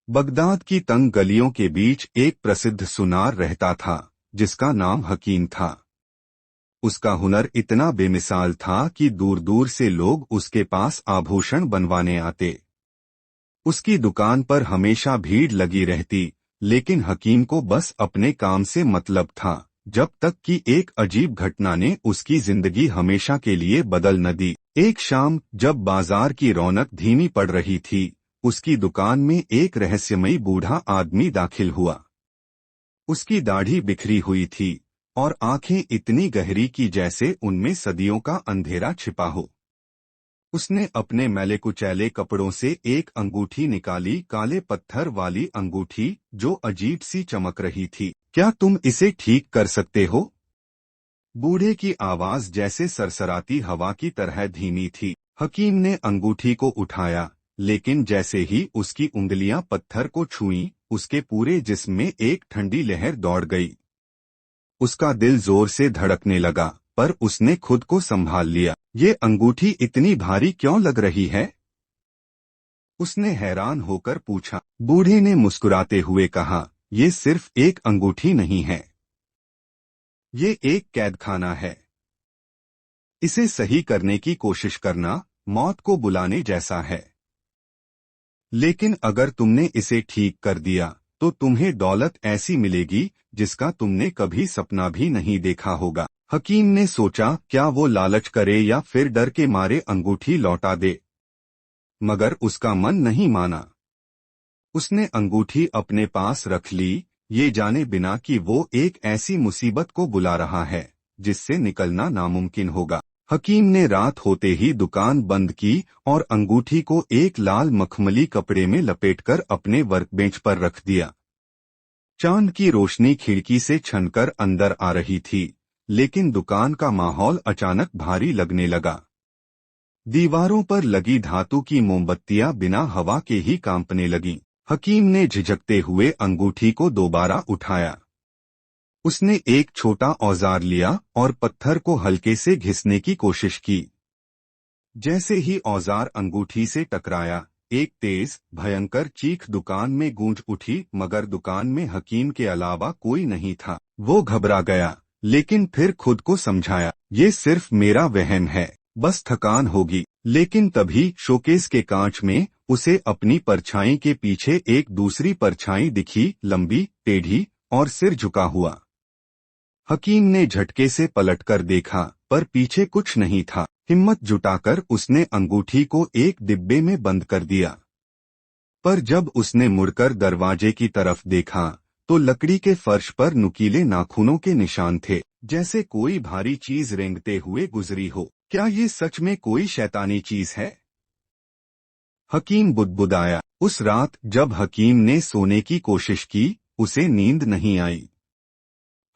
Baghdad की तंग गलियों के बीच एक प्रसिद्ध सुनार रहता था, जिसका नाम हकीम था। उसका हुनर इतना बेमिसाल था कि दूर दूर से लोग उसके पास आभूषण बनवाने आते। उसकी दुकान पर हमेशा भीड़ लगी रहती, लेकिन हकीम को बस अपने काम से मतलब था, जब तक कि एक अजीब घटना ने उसकी जिंदगी हमेशा के लिए बदल न दी। एक शाम जब बाजार की रौनक धीमी पड़ रही थी, उसकी दुकान में एक रहस्यमयी बूढ़ा आदमी दाखिल हुआ। उसकी दाढ़ी बिखरी हुई थी और आंखें इतनी गहरी कि जैसे उनमें सदियों का अंधेरा छिपा हो। उसने अपने मैले कुचैले कपड़ों से एक अंगूठी निकाली, काले पत्थर वाली अंगूठी जो अजीब सी चमक रही थी। क्या तुम इसे ठीक कर सकते हो? बूढ़े की आवाज जैसे सरसराती हवा की तरह धीमी थी। हकीम ने अंगूठी को उठाया, लेकिन जैसे ही उसकी उंगलियां पत्थर को छुईं, उसके पूरे जिस्म में एक ठंडी लहर दौड़ गई। उसका दिल जोर से धड़कने लगा, पर उसने खुद को संभाल लिया। ये अंगूठी इतनी भारी क्यों लग रही है? उसने हैरान होकर पूछा। बूढ़े ने मुस्कुराते हुए कहा, ये सिर्फ एक अंगूठी नहीं है, ये एक कैदखाना है। इसे सही करने की कोशिश करना मौत को बुलाने जैसा है। लेकिन अगर तुमने इसे ठीक कर दिया, तो तुम्हें दौलत ऐसी मिलेगी जिसका तुमने कभी सपना भी नहीं देखा होगा। हकीम ने सोचा, क्या वो लालच करे या फिर डर के मारे अंगूठी लौटा दे, मगर उसका मन नहीं माना। उसने अंगूठी अपने पास रख ली, ये जाने बिना कि वो एक ऐसी मुसीबत को बुला रहा है जिससे निकलना नामुमकिन होगा। हकीम ने रात होते ही दुकान बंद की और अंगूठी को एक लाल मखमली कपड़े में लपेटकर अपने वर्कबेंच पर रख दिया। चांद की रोशनी खिड़की से छनकर अंदर आ रही थी, लेकिन दुकान का माहौल अचानक भारी लगने लगा। दीवारों पर लगी धातु की मोमबत्तियां बिना हवा के ही कांपने लगीं। हकीम ने झिझकते हुए अंगूठी को दोबारा उठाया। उसने एक छोटा औजार लिया और पत्थर को हल्के से घिसने की कोशिश की। जैसे ही औजार अंगूठी से टकराया, एक तेज भयंकर चीख दुकान में गूंज उठी, मगर दुकान में हकीम के अलावा कोई नहीं था। वो घबरा गया, लेकिन फिर खुद को समझाया, ये सिर्फ मेरा वहम है, बस थकान होगी। लेकिन तभी शोकेस के कांच में उसे अपनी परछाई के पीछे एक दूसरी परछाई दिखी, लंबी, टेढ़ी और सिर झुका हुआ। हकीम ने झटके से पलटकर देखा, पर पीछे कुछ नहीं था। हिम्मत जुटाकर उसने अंगूठी को एक डिब्बे में बंद कर दिया। पर जब उसने मुड़कर दरवाजे की तरफ देखा, तो लकड़ी के फर्श पर नुकीले नाखूनों के निशान थे, जैसे कोई भारी चीज रेंगते हुए गुजरी हो। क्या ये सच में कोई शैतानी चीज है? हकीम बुदबुदाया। उस रात जब हकीम ने सोने की कोशिश की, उसे नींद नहीं आई।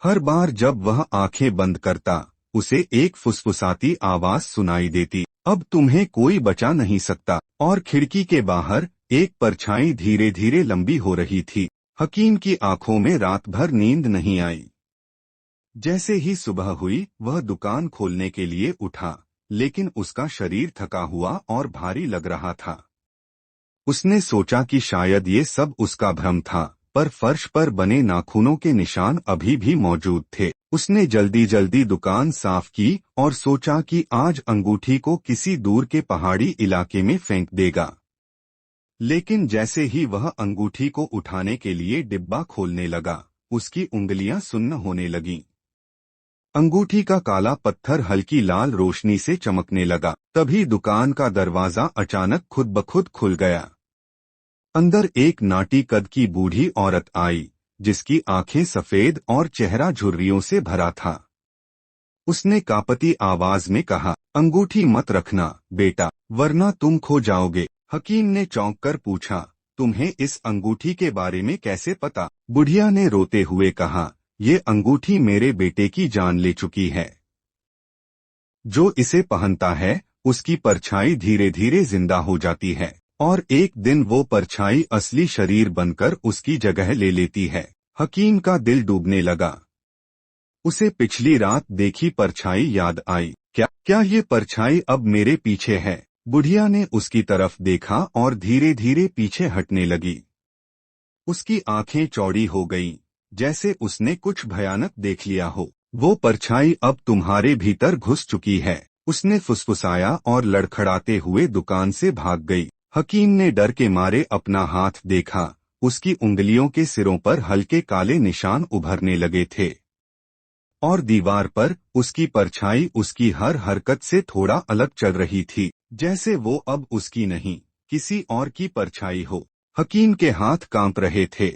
हर बार जब वह आंखें बंद करता, उसे एक फुसफुसाती आवाज सुनाई देती, अब तुम्हें कोई बचा नहीं सकता। और खिड़की के बाहर एक परछाई धीरे धीरे लंबी हो रही थी। हकीम की आंखों में रात भर नींद नहीं आई। जैसे ही सुबह हुई, वह दुकान खोलने के लिए उठा, लेकिन उसका शरीर थका हुआ और भारी लग रहा था। उसने सोचा कि शायद ये सब उसका भ्रम था, पर फर्श पर बने नाखूनों के निशान अभी भी मौजूद थे। उसने जल्दी जल्दी दुकान साफ की और सोचा कि आज अंगूठी को किसी दूर के पहाड़ी इलाके में फेंक देगा। लेकिन जैसे ही वह अंगूठी को उठाने के लिए डिब्बा खोलने लगा, उसकी उंगलियां सुन्न होने लगीं। अंगूठी का काला पत्थर हल्की लाल रोशनी से चमकने लगा। तभी दुकान का दरवाजा अचानक खुद ब खुद खुल गया। अंदर एक नाटी कद की बूढ़ी औरत आई, जिसकी आंखें सफेद और चेहरा झुर्रियों से भरा था। उसने कांपती आवाज में कहा, अंगूठी मत रखना बेटा, वरना तुम खो जाओगे। हकीम ने चौंक कर पूछा, तुम्हें इस अंगूठी के बारे में कैसे पता? बुढ़िया ने रोते हुए कहा, ये अंगूठी मेरे बेटे की जान ले चुकी है। जो इसे पहनता है, उसकी परछाई धीरे धीरे जिंदा हो जाती है, और एक दिन वो परछाई असली शरीर बनकर उसकी जगह ले लेती है। हकीम का दिल डूबने लगा। उसे पिछली रात देखी परछाई याद आई। क्या ये परछाई अब मेरे पीछे है? बुढ़िया ने उसकी तरफ देखा और धीरे धीरे पीछे हटने लगी। उसकी आंखें चौड़ी हो गईं, जैसे उसने कुछ भयानक देख लिया हो। वो परछाई अब तुम्हारे भीतर घुस चुकी है, उसने फुसफुसाया और लड़खड़ाते हुए दुकान से भाग गई। हकीम ने डर के मारे अपना हाथ देखा, उसकी उंगलियों के सिरों पर हल्के काले निशान उभरने लगे थे और दीवार पर उसकी परछाई उसकी हर हरकत से थोड़ा अलग चल रही थी, जैसे वो अब उसकी नहीं, किसी और की परछाई हो। हकीम के हाथ कांप रहे थे।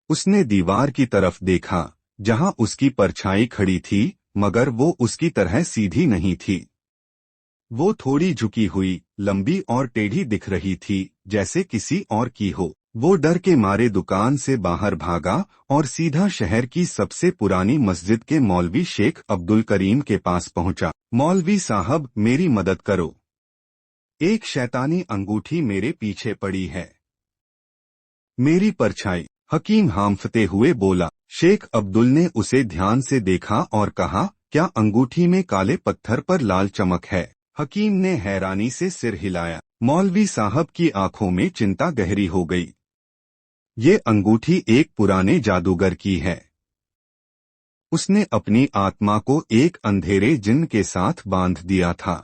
उसने दीवार की तरफ देखा, जहां उसकी परछाई खड़ी थी, मगर वो उसकी तरह सीधी नहीं थी। वो थोड़ी झुकी हुई, लंबी और टेढ़ी दिख रही थी, जैसे किसी और की हो। वो डर के मारे दुकान से बाहर भागा और सीधा शहर की सबसे पुरानी मस्जिद के मौलवी शेख अब्दुल करीम के पास पहुंचा। मौलवी साहब, मेरी मदद करो, एक शैतानी अंगूठी मेरे पीछे पड़ी है, मेरी परछाई। हकीम हांफते हुए बोला। शेख अब्दुल ने उसे ध्यान से देखा और कहा, क्या अंगूठी में काले पत्थर पर लाल चमक है? हकीम ने हैरानी से सिर हिलाया। मौलवी साहब की आंखों में चिंता गहरी हो गई। ये अंगूठी एक पुराने जादूगर की है। उसने अपनी आत्मा को एक अंधेरे जिन्न के साथ बांध दिया था।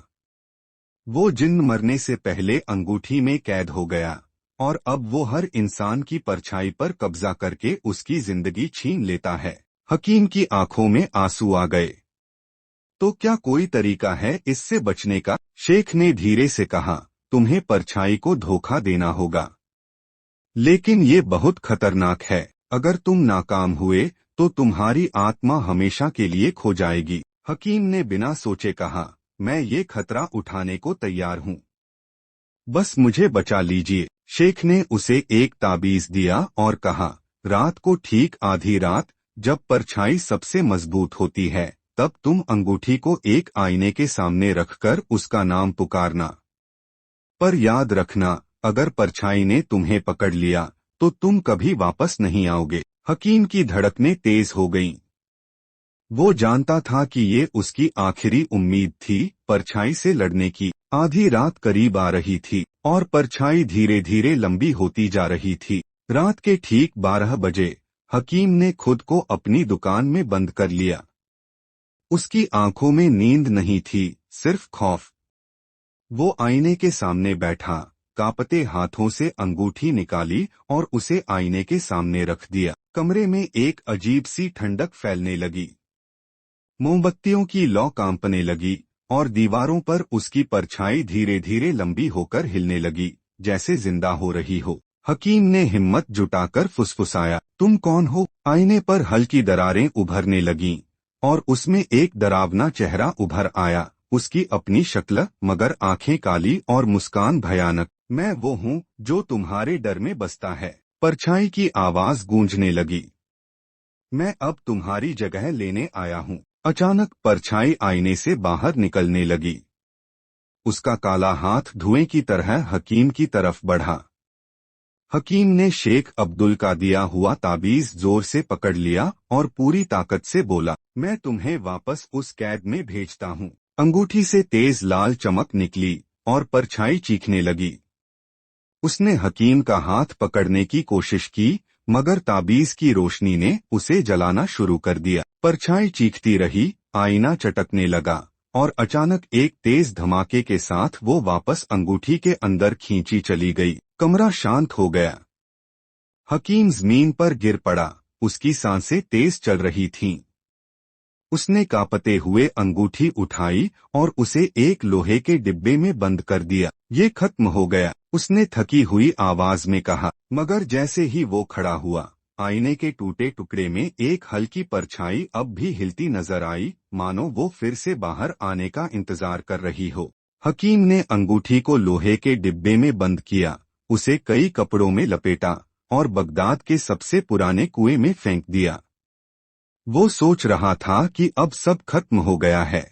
वो जिन्न मरने से पहले अंगूठी में कैद हो गया और अब वो हर इंसान की परछाई पर कब्जा करके उसकी जिंदगी छीन लेता है। हकीम की आंखों में आंसू आ गए। तो क्या कोई तरीका है इससे बचने का? शेख ने धीरे से कहा, तुम्हें परछाई को धोखा देना होगा, लेकिन ये बहुत खतरनाक है। अगर तुम नाकाम हुए तो तुम्हारी आत्मा हमेशा के लिए खो जाएगी। हकीम ने बिना सोचे कहा, मैं ये खतरा उठाने को तैयार हूँ, बस मुझे बचा लीजिए। शेख ने उसे एक ताबीज दिया और कहा, रात को ठीक आधी रात, जब परछाई सबसे मजबूत होती है, तब तुम अंगूठी को एक आईने के सामने रखकर उसका नाम पुकारना। पर याद रखना, अगर परछाई ने तुम्हें पकड़ लिया तो तुम कभी वापस नहीं आओगे। हकीम की धड़कनें तेज हो गईं। वो जानता था कि ये उसकी आखिरी उम्मीद थी परछाई से लड़ने की। आधी रात करीब आ रही थी और परछाई धीरे धीरे लंबी होती जा रही थी। रात के ठीक 12 बजे हकीम ने खुद को अपनी दुकान में बंद कर लिया। उसकी आंखों में नींद नहीं थी, सिर्फ खौफ। वो आईने के सामने बैठा, कांपते हाथों से अंगूठी निकाली और उसे आईने के सामने रख दिया। कमरे में एक अजीब सी ठंडक फैलने लगी। मोमबत्तियों की लौ कांपने लगी और दीवारों पर उसकी परछाई धीरे धीरे लंबी होकर हिलने लगी, जैसे जिंदा हो रही हो। हकीम ने हिम्मत जुटाकर फुसफुसाया, तुम कौन हो? आईने पर हल्की दरारें उभरने लगीं और उसमें एक डरावना चेहरा उभर आया। उसकी अपनी शक्ल, मगर आंखें काली और मुस्कान भयानक। मैं वो हूँ जो तुम्हारे डर में बसता है, परछाई की आवाज गूंजने लगी। मैं अब तुम्हारी जगह लेने आया हूँ। अचानक परछाई आईने से बाहर निकलने लगी। उसका काला हाथ धुएं की तरह हकीम की तरफ बढ़ा। हकीम ने शेख अब्दुल का दिया हुआ ताबीज जोर से पकड़ लिया और पूरी ताकत से बोला, मैं तुम्हें वापस उस कैद में भेजता हूँ। अंगूठी से तेज लाल चमक निकली और परछाई चीखने लगी। उसने हकीम का हाथ पकड़ने की कोशिश की, मगर ताबीज की रोशनी ने उसे जलाना शुरू कर दिया। परछाई चीखती रही, आईना चटकने लगा और अचानक एक तेज धमाके के साथ वो वापस अंगूठी के अंदर खींची चली गई। कमरा शांत हो गया। हकीम जमीन पर गिर पड़ा, उसकी सांसें तेज चल रही थीं। उसने कांपते हुए अंगूठी उठाई और उसे एक लोहे के डिब्बे में बंद कर दिया। ये खत्म हो गया, उसने थकी हुई आवाज में कहा। मगर जैसे ही वो खड़ा हुआ, आईने के टूटे टुकड़े में एक हल्की परछाई अब भी हिलती नजर आई, मानो वो फिर से बाहर आने का इंतजार कर रही हो। हकीम ने अंगूठी को लोहे के डिब्बे में बंद किया, उसे कई कपड़ों में लपेटा और बगदाद के सबसे पुराने कुएं में फेंक दिया। वो सोच रहा था कि अब सब खत्म हो गया है,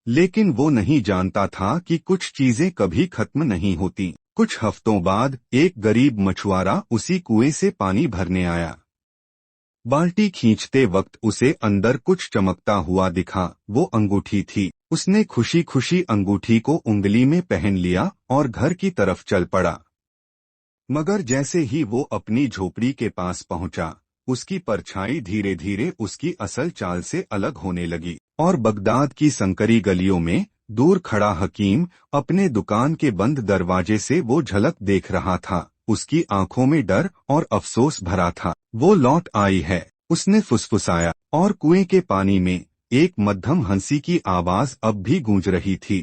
लेकिन वो नहीं जानता था कि कुछ चीजें कभी खत्म नहीं होती। कुछ हफ्तों बाद एक गरीब मछुआरा उसी कुएं से पानी भरने आया। बाल्टी खींचते वक्त उसे अंदर कुछ चमकता हुआ दिखा। वो अंगूठी थी। उसने खुशी खुशी अंगूठी को उंगली में पहन लिया और घर की तरफ चल पड़ा। मगर जैसे ही वो अपनी झोपड़ी के पास पहुंचा, उसकी परछाई धीरे धीरे उसकी असल चाल से अलग होने लगी और बगदाद की संकरी गलियों में दूर खड़ा हकीम अपने दुकान के बंद दरवाजे से वो झलक देख रहा था। उसकी आंखों में डर और अफसोस भरा था। वो लौट आई है, उसने फुसफुसाया, और कुएं के पानी में एक मध्यम हंसी की आवाज अब भी गूंज रही थी।